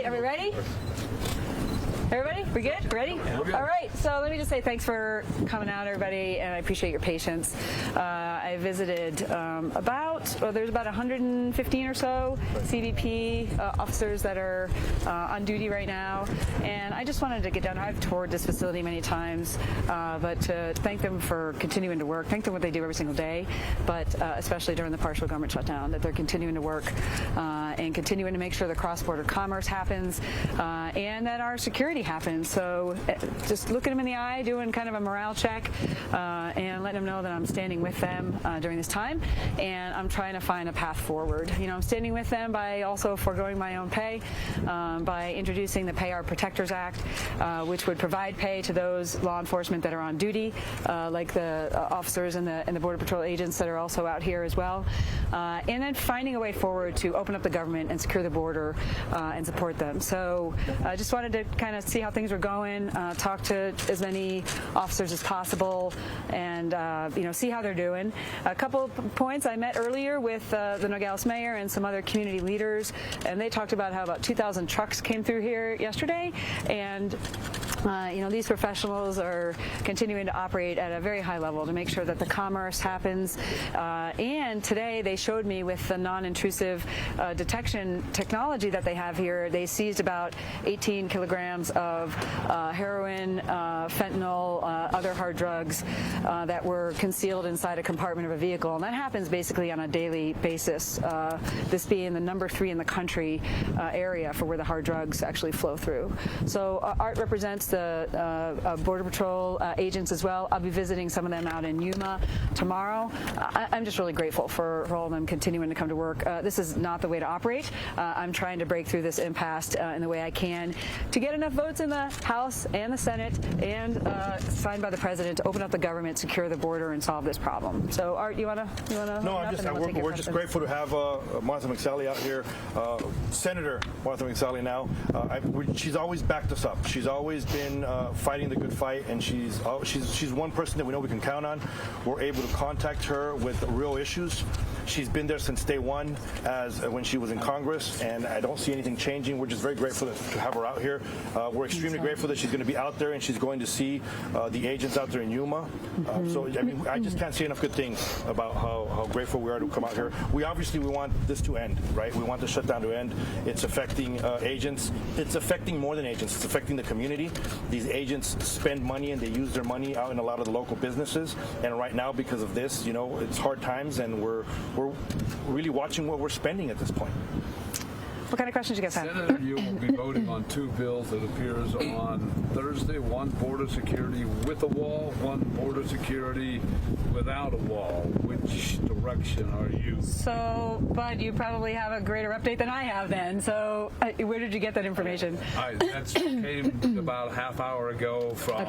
right, are we ready? Everybody, we good? Ready? Yeah, we're good. All right, so let me just say thanks for coming out, everybody, and I appreciate your patience. I visited there's about 115 or so CBP officers that are on duty right now, and I just wanted to get down. I've toured this facility many times, but to thank them for continuing to work, thank them for what they do every single day, but especially during the partial government shutdown, that they're continuing to work and continuing to make sure the cross-border commerce happens and that our security happens. So just looking them in the eye, doing kind of a morale check and letting them know that I'm standing with them during this time, and I'm trying to find a path forward. You know, I'm standing with them by also foregoing my own pay, by introducing the Pay Our Protectors Act, which would provide pay to those law enforcement that are on duty, like the officers and the Border Patrol agents that are also out here as well, and then finding a way forward to open up the government and secure the border and support them. So I just wanted to kind of see how things were going, talk to as many officers as possible, and see how they're doing. A couple of points. I met earlier with the Nogales mayor and some other community leaders, and they talked about how about 2,000 trucks came through here yesterday, and these professionals are continuing to operate at a very high level to make sure that the commerce happens. And today they showed me with the non-intrusive detection technology that they have here, they seized about 18 kilograms of heroin, fentanyl, other hard drugs that were concealed inside a compartment of a vehicle. And that happens basically on a daily basis, this being the number 3 in the country area for where the hard drugs actually flow through. So Art represents the Border Patrol agents as well. I'll be visiting some of them out in Yuma tomorrow. I'm just really grateful for all of them continuing to come to work. This is not the way to operate. I'm trying to break through this impasse in the way I can to get enough votes in the House and the Senate and signed by the President to open up the government, secure the border, and solve this problem. So, Art, you wanna? No, we're just grateful to have Martha McSally out here, Senator Martha McSally now. She's always backed us up. She's always been fighting the good fight, and she's one person that we know we can count on. We're able to contact her with real issues. She's been there since day one, as when she was in Congress, and I don't see anything changing. We're just very grateful to have her out here. We're extremely grateful that she's going to be out there and she's going to see the agents out there in Yuma. So I mean, I just can't say enough good things about how grateful we are to come out here. We want this to end, right? We want the shutdown to end. It's affecting agents. It's affecting more than agents. It's affecting the community. These agents spend money and they use their money out in a lot of the local businesses. And right now, because of this, it's hard times, and we're really watching what we're spending at this point. What kind of questions you guys have? Senator, you will be voting on 2 bills, it appears, on Thursday. One border security with a wall, one border security without a wall. Which direction are you? So, Bud, you probably have a greater update than I have then. So, where did you get that information? That came about a half hour ago from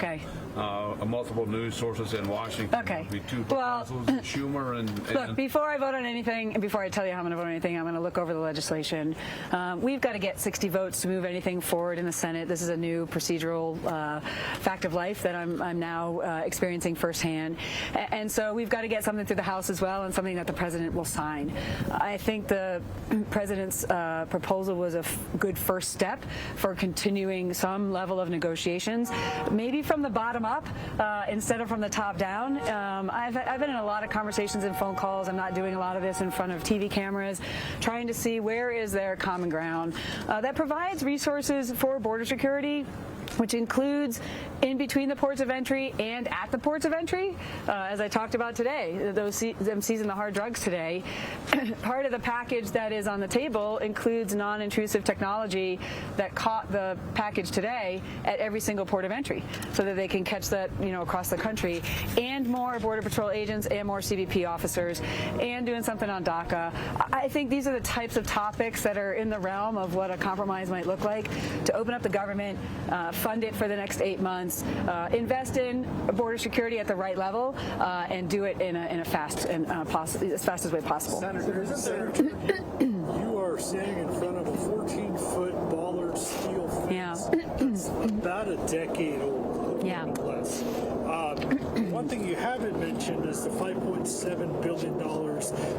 multiple news sources in Washington. Okay. There'll be 2 proposals, Schumer and... Look, before I vote on anything, and before I tell you how I'm going to vote on anything, I'm going to look over the legislation. We've got to get 60 votes to move anything forward in the Senate. This is a new procedural fact of life that I'm now experiencing firsthand. And so we've got to get something through the House as well, and something that the President will sign. I think the President's proposal was a good first step for continuing some level of negotiations, maybe from the bottom up instead of from the top down. I've been in a lot of conversations and phone calls. I'm not doing a lot of this in front of TV cameras, trying to see where is there common ground that provides resources for border security, which includes in between the ports of entry and at the ports of entry, as I talked about today, them seizing the hard drugs today. Part of the package that is on the table includes non-intrusive technology that caught the package today at every single port of entry, so that they can catch that across the country, and more Border Patrol agents and more CBP officers, and doing something on DACA. I think these are the types of topics that are in the realm of what a compromise might look like to open up the government, fund it for the next 8 months, invest in border security at the right level, and do it in a fast and as fast as way possible. Senator, you are standing in front of a 14-foot bollard steel fence that's about a decade old, less. One thing you haven't mentioned is the $5.7 billion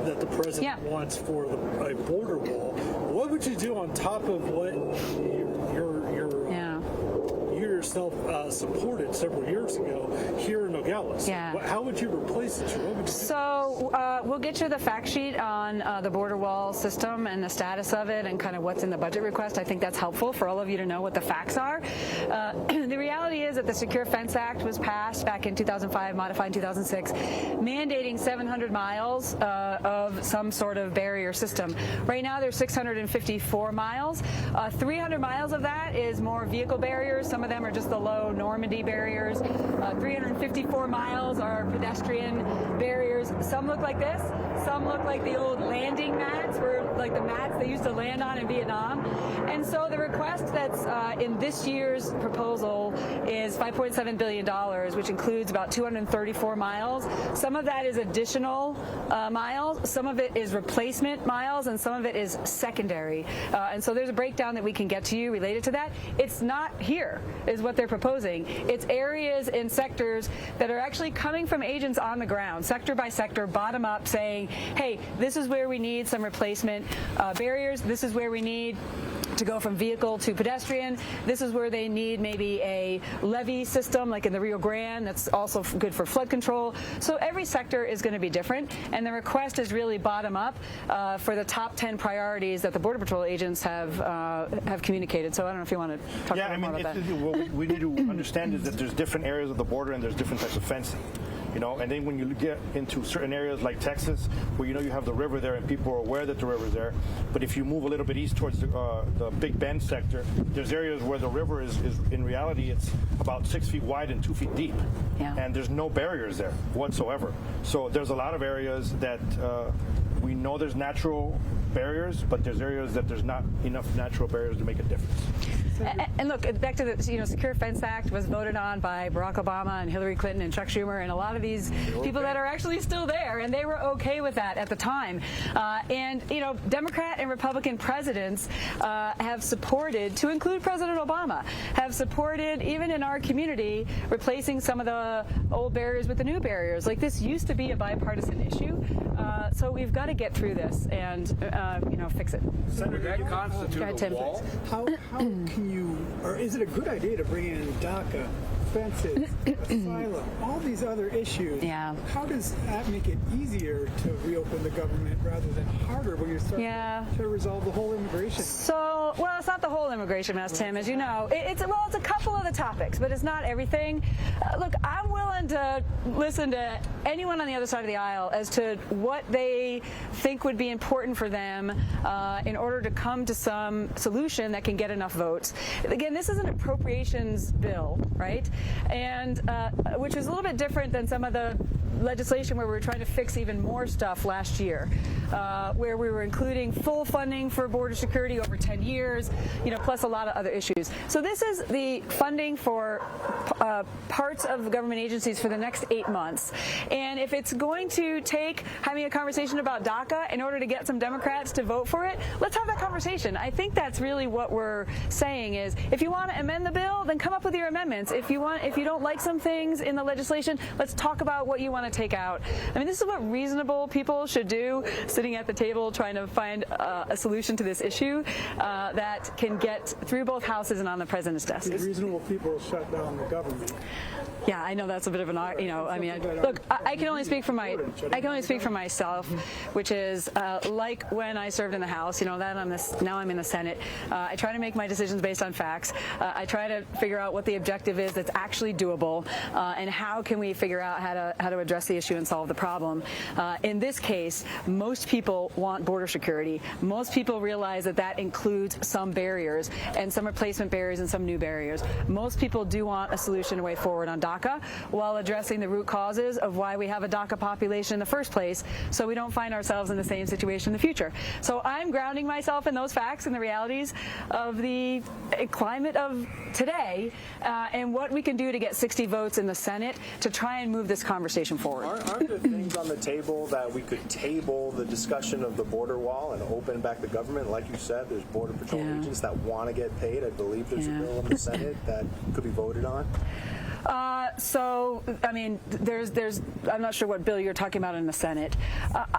that the president wants for a border wall. What would you do on top of what self-supported several years ago here in Nogales. Yeah. How would you replace it? What would you do? So we'll get you the fact sheet on the border wall system and the status of it and kind of what's in the budget request. I think that's helpful for all of you to know what the facts are. The reality is that the Secure Fence Act was passed back in 2005, modified in 2006, mandating 700 miles of some sort of barrier system. Right now there's 654 miles. 300 miles of that is more vehicle barriers. Some of them are just the low Normandy barriers. 354 miles are pedestrian barriers. Some look like this. Some look like the old landing mats, like the mats they used to land on in Vietnam. And so the request that's in this year's proposal is $5.7 billion, which includes about 234 miles. Some of that is additional miles. Some of it is replacement miles, and some of it is secondary. And so there's a breakdown that we can get to you related to that. It's not here, is what they're proposing. It's areas in sectors that are actually coming from agents on the ground, sector by sector, bottom up, saying, hey, this is where we need some replacement barriers. This is where we need to go from vehicle to pedestrian. This is where they need maybe a levee system like in the Rio Grande that's also good for flood control. So every sector is going to be different, and the request is really bottom up for the top 10 priorities that the Border Patrol agents have communicated. So I don't know if you want to talk more about that. What we need to understand is that there's different areas of the border and there's different types of fencing. You know, and then when you get into certain areas like Texas, where you know you have the river there and people are aware that the river's there, but if you move a little bit east towards the Big Bend sector, there's areas where the river is in reality, it's about 6 feet wide and 2 feet deep. Yeah. And there's no barriers there whatsoever. So there's a lot of areas that we know there's natural barriers, but there's areas that there's not enough natural barriers to make a difference. And look, back to the Secure Fence Act was voted on by Barack Obama and Hillary Clinton and Chuck Schumer and a lot of these people that are actually still there, and they were okay with that at the time. And Democrat and Republican presidents have supported, to include President Obama, have supported, even in our community, replacing some of the old barriers with the new barriers. Like, this used to be a bipartisan issue, so we've got to get through this and fix it. Would that constitute a Tim, wall? How can you, or is it a good idea to bring in DACA, fences, asylum, all these other issues? Yeah. How does that make it easier to reopen the government rather than harder when you're starting to resolve the whole immigration? So, well, it's not the whole immigration mess, Tim, as you know. It's a couple of the topics, but it's not everything. Look, I'm willing to listen to anyone on the other side of the aisle as to what they think would be important for them in order to come to some solution that can get enough votes. Again, this is an appropriations bill, right? And which is a little bit different than some of the legislation where we were trying to fix even more stuff last year, where we were including full funding for border security over 10 years, plus a lot of other issues. So this is the funding for parts of government agencies for the next 8 months. And if it's going to take having a conversation about DACA in order to get some Democrats to vote for it, let's have that conversation. I think that's really what we're saying is, if you want to amend the bill, then come up with your amendments. If you don't like some things in the legislation, let's talk about what you want to take out. I mean, this is what reasonable people should do, sitting at the table trying to find a solution to this issue that can get through both houses and on the president's desk. Reasonable people shut down the government. Yeah, I know that's a bit of an, look, I can only speak for myself, which is like when I served in the House, now I'm in the Senate. I try to make my decisions based on facts. I try to figure out what the objective is that's actually doable, and how can we figure out how to address the issue and solve the problem. In this case, most people want border security. Most people realize that includes some barriers and some replacement barriers and some new barriers. Most people do want a solution, a way forward on DACA, while addressing the root causes of why we have a DACA population in the first place, so we don't find ourselves in the same situation in the future. So I'm grounding myself in those facts and the realities of the climate of today, and what we can do to get 60 votes in the Senate to try and move this conversation forward. Aren't there things on the table that we could table the discussion of the border wall and open back the government? Like you said, there's Border Patrol agents that want to get paid. I believe there's a bill in the Senate that could be voted on. So, I mean, I'm not sure what bill you're talking about in the Senate.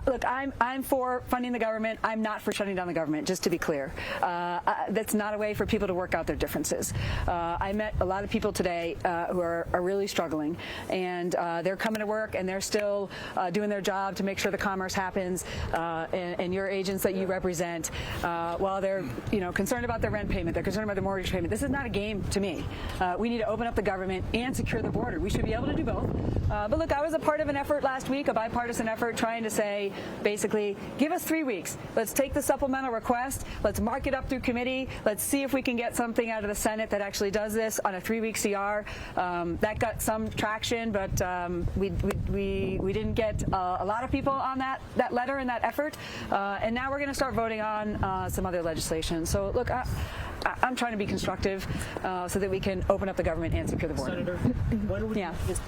Look, I'm for funding the government. I'm not for shutting down the government, just to be clear. That's not a way for people to work out their differences. I met a lot of people today who are really struggling, and they're coming to work, and they're still doing their job to make sure the commerce happens, and your agents that you represent, while they're concerned about their rent payment, they're concerned about their mortgage payment. This is not a game to me. We need to open up the government and secure the border. We should be able to do both. But look, I was a part of an effort last week, a bipartisan effort, trying to say, basically, give us 3 weeks. Let's take the supplemental request. Let's mark it up through committee. Let's see if we can get something out of the Senate that actually does this on a 3-week CR. That got some traction, but we didn't get a lot of people on that letter and that effort. And now we're going to start voting on some other legislation. So look, I'm trying to be constructive so that we can open up the government and secure the border. Senator, when would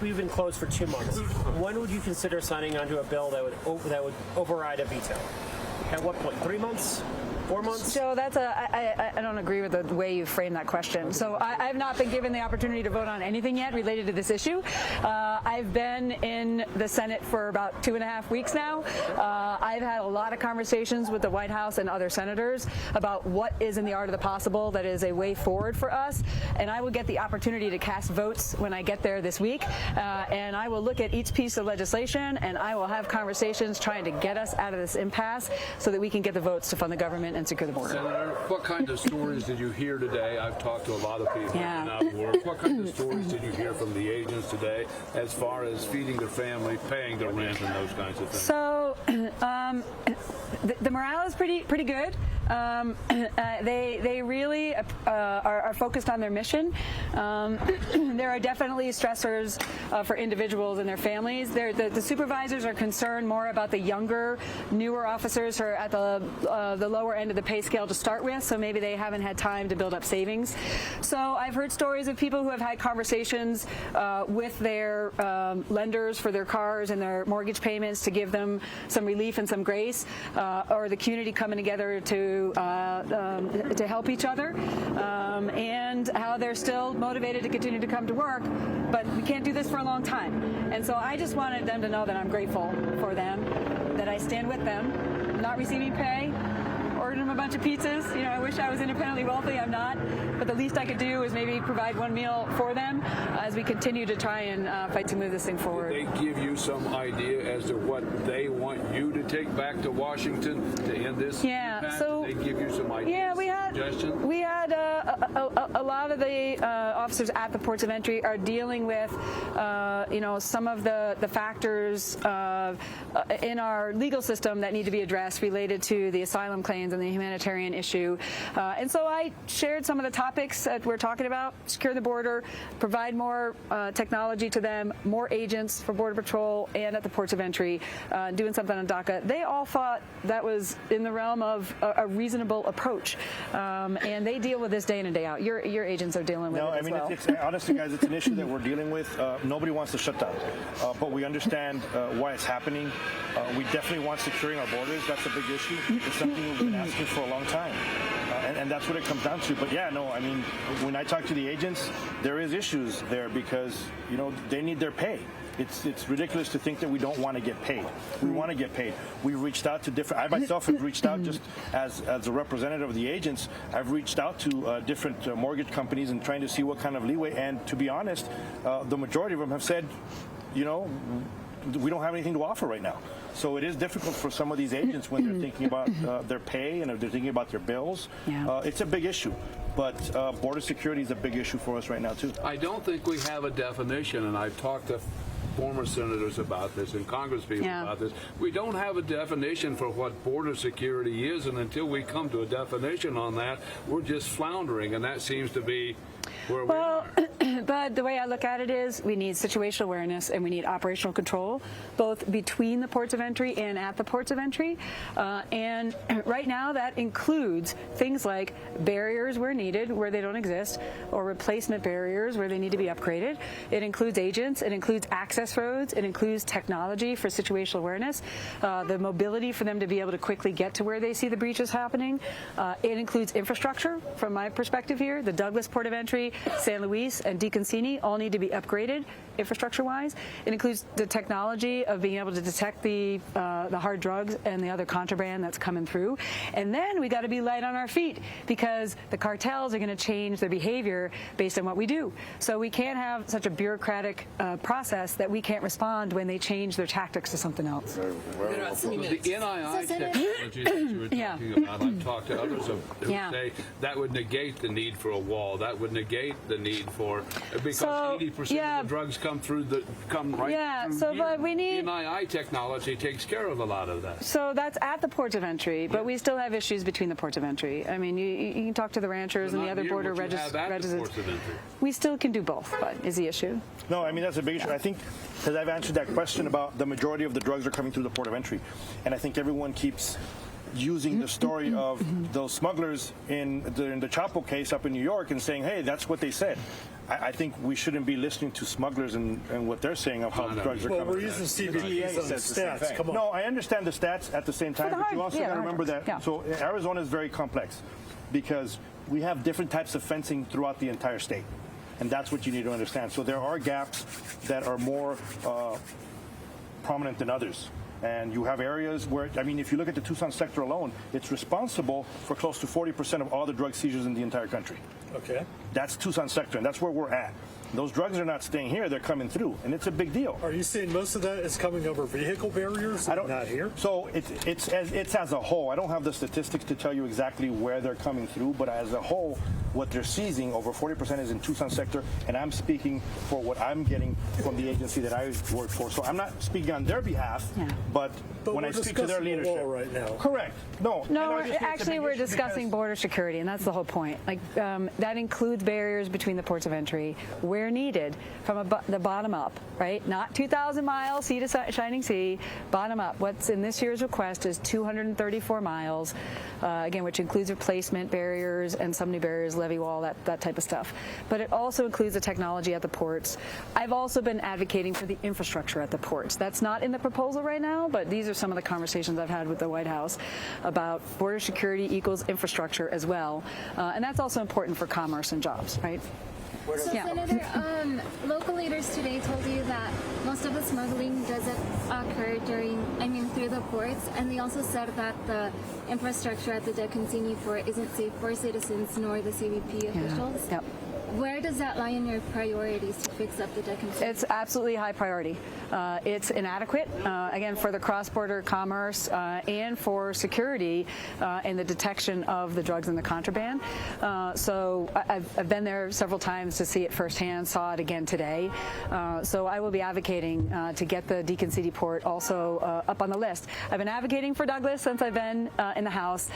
we've been closed for 2 months. When would you consider signing onto a bill that would override a veto? At what point? 3 months? 4 months? So I don't agree with the way you framed that question. So I've not been given the opportunity to vote on anything yet related to this issue. I've been in the Senate for about 2.5 weeks now. I've had a lot of conversations with the White House and other senators about what is in the art of the possible that is a way forward for us. And I will get the opportunity to cast votes when I get there this week. And I will look at each piece of legislation, and I will have conversations trying to get us out of this impasse so that we can get the votes to fund the government and secure the border. Senator, what kind of stories did you hear today? I've talked to a lot of people out of work. What kind of stories did you hear from the agents today as far as feeding their family, paying their rent, and those kinds of things? So the morale is pretty good. They really are focused on their mission. There are definitely stressors for individuals and their families. The supervisors are concerned more about the younger, newer officers who are at the lower end of the pay scale to start with, so maybe they haven't had time to build up savings. So I've heard stories of people who have had conversations with their lenders for their cars and their mortgage payments to give them some relief and some grace, or the community coming together to help each other, and how they're still motivated to continue to come to work, but we can't do this for a long time. And so I just wanted them to know that I'm grateful for them, that I stand with them, not receiving pay, ordered them a bunch of pizzas. I wish I was independently wealthy. I'm not. But the least I could do is maybe provide one meal for them as we continue to try and fight to move this thing forward. Did they give you some idea as to what they want you to take back to Washington to end this? Yeah. So did they give you some ideas? Yeah, we had a lot of the officers at the ports of entry are dealing with some of the factors in our legal system that need to be addressed related to the asylum claims and the humanitarian issue. And so I shared some of the topics that we're talking about: secure the border, provide more technology to them, more agents for Border Patrol and at the ports of entry, doing something on DACA. They all thought that was in the realm of a reasonable approach. And they deal with this day in and day out. Your agents are dealing with it as well. It's honestly, guys, it's an issue that we're dealing with. Nobody wants to shut down, but we understand why it's happening. We definitely want securing our borders. That's a big issue. It's something we've been asking for a long time. And that's what it comes down to. But yeah, no, I mean, when I talk to the agents, there is issues there because, they need their pay. It's ridiculous to think that we don't want to get paid. We want to get paid. We've reached out to I myself have reached out just as a representative of the agents. I've reached out to different mortgage companies and trying to see what kind of leeway. And to be honest, the majority of them have said, we don't have anything to offer right now. So it is difficult for some of these agents when they're thinking about their pay and if they're thinking about their bills. Yeah. It's a big issue. But border security is a big issue for us right now, too. I don't think we have a definition, and I've talked to former senators about this and congresspeople about this. We don't have a definition for what border security is, and until we come to a definition on that, we're just floundering, and that seems to be where we are. But the way I look at it is we need situational awareness and we need operational control, both between the ports of entry and at the ports of entry. And right now that includes things like barriers where needed, where they don't exist, or replacement barriers where they need to be upgraded. It includes agents. It includes access roads. It includes technology for situational awareness, the mobility for them to be able to quickly get to where they see the breaches happening. It includes infrastructure from my perspective here. The Douglas Port of Entry, San Luis, and DeConcini all need to be upgraded infrastructure-wise. It includes the technology of being able to detect the hard drugs and the other contraband that's coming through. And then we got to be light on our feet because the cartels are going to change their behavior based on what we do. So we can't have such a bureaucratic process that we can't respond when they change their tactics to something else. The NII technology that you were talking about, I've talked to others who say that would negate the need for a wall. That would negate the need for, because 80% of the drugs come right through here. But we need the NII technology takes care of a lot of that. So that's at the ports of entry, but we still have issues between the ports of entry. I mean, you can talk to the ranchers and the other border residents. We still can do both, but is the issue. No, I mean, that's a big issue. I think, because I've answered that question about the majority of the drugs are coming through the port of entry, and I think everyone keeps using the story of those smugglers in the Chapo case up in New York and saying, hey, that's what they said. I think we shouldn't be listening to smugglers and what they're saying of how the drugs are coming. Well, we're using CBDs on the stats. Come on. No, I understand the stats at the same time, but you also got to remember that. So Arizona is very complex because we have different types of fencing throughout the entire state. And that's what you need to understand. So there are gaps that are more prominent than others. And you have areas where, I mean, if you look at the Tucson sector alone, it's responsible for close to 40% of all the drug seizures in the entire country. Okay. That's Tucson sector, and that's where we're at. Those drugs are not staying here; they're coming through, and it's a big deal. Are you saying most of that is coming over vehicle barriers? Not here. So it's as a whole. I don't have the statistics to tell you exactly where they're coming through, but as a whole, what they're seizing, over 40% is in Tucson sector, and I'm speaking for what I'm getting from the agency that I work for. So I'm not speaking on their behalf, but when I speak to their leadership, right now. Correct. No, we're discussing border security, and that's the whole point. Like that includes barriers between the ports of entry where needed, from the bottom up, right? Not 2,000 miles, sea to shining sea, bottom up. What's in this year's request is 234 miles, again, which includes replacement barriers and some new barriers, levee wall, that type of stuff. But it also includes the technology at the ports. I've also been advocating for the infrastructure at the ports. That's not in the proposal right now, but these are some of the conversations I've had with the White House about border security equals infrastructure as well. And that's also important for commerce and jobs, right? So, Senator, local leaders today told you that most of the smuggling doesn't occur through the ports, and they also said that the infrastructure at the Decancini port isn't safe for citizens nor the CBP officials. Yep. Where does that lie in your priorities to fix up the Decancini? It's absolutely high priority. It's inadequate, again, for the cross-border commerce and for security and the detection of the drugs and the contraband. So I've been there several times to see it firsthand, saw it again today. So I will be advocating to get the Decancini port also up on the list. I've been advocating for Douglas since I've been in the House.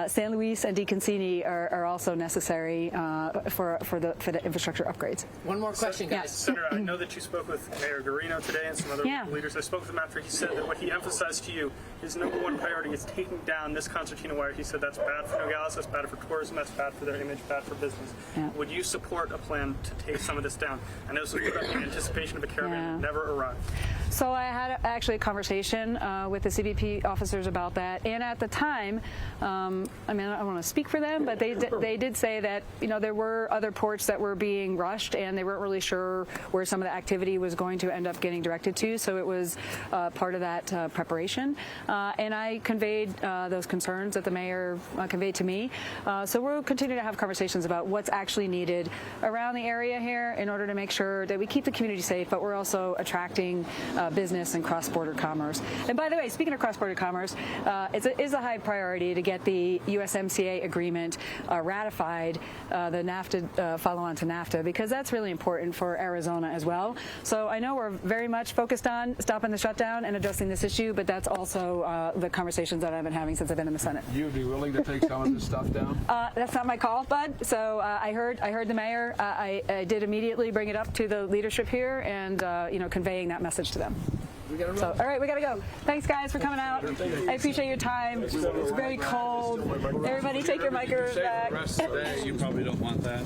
San Luis and Decancini are also necessary for the infrastructure upgrades. One more question, guys. Yes. Senator, I know that you spoke with Mayor Guarino today and some other leaders. I spoke with him after he said that what he emphasized to you, his number one priority is taking down this concertina wire. He said that's bad for Nogales, that's bad for tourism, that's bad for their image, bad for business. Yeah. Would you support a plan to take some of this down? I know this was put up in anticipation of a caravan that never arrived. So I had actually a conversation with the CBP officers about that, and at the time, I mean, I don't want to speak for them, but they did say that there were other ports that were being rushed, and they weren't really sure where some of the activity was going to end up getting directed to. So it was part of that preparation, and I conveyed those concerns that the mayor conveyed to me. So we'll continue to have conversations about what's actually needed around the area here in order to make sure that we keep the community safe, but we're also attracting business and cross-border commerce. And by the way, speaking of cross-border commerce, it is a high priority to get the USMCA agreement ratified, the NAFTA follow-on to NAFTA, because that's really important for Arizona as well. So I know we're very much focused on stopping the shutdown and addressing this issue, but that's also the conversations that I've been having since I've been in the Senate. You'd be willing to take some of this stuff down? That's not my call, Bud. So I heard the mayor. I did immediately bring it up to the leadership here, and conveying that message to them. So, all right, we gotta go. Thanks, guys, for coming out. I appreciate your time. It's very cold. Everybody, take your microphones back. The rest of the day, you probably don't want that.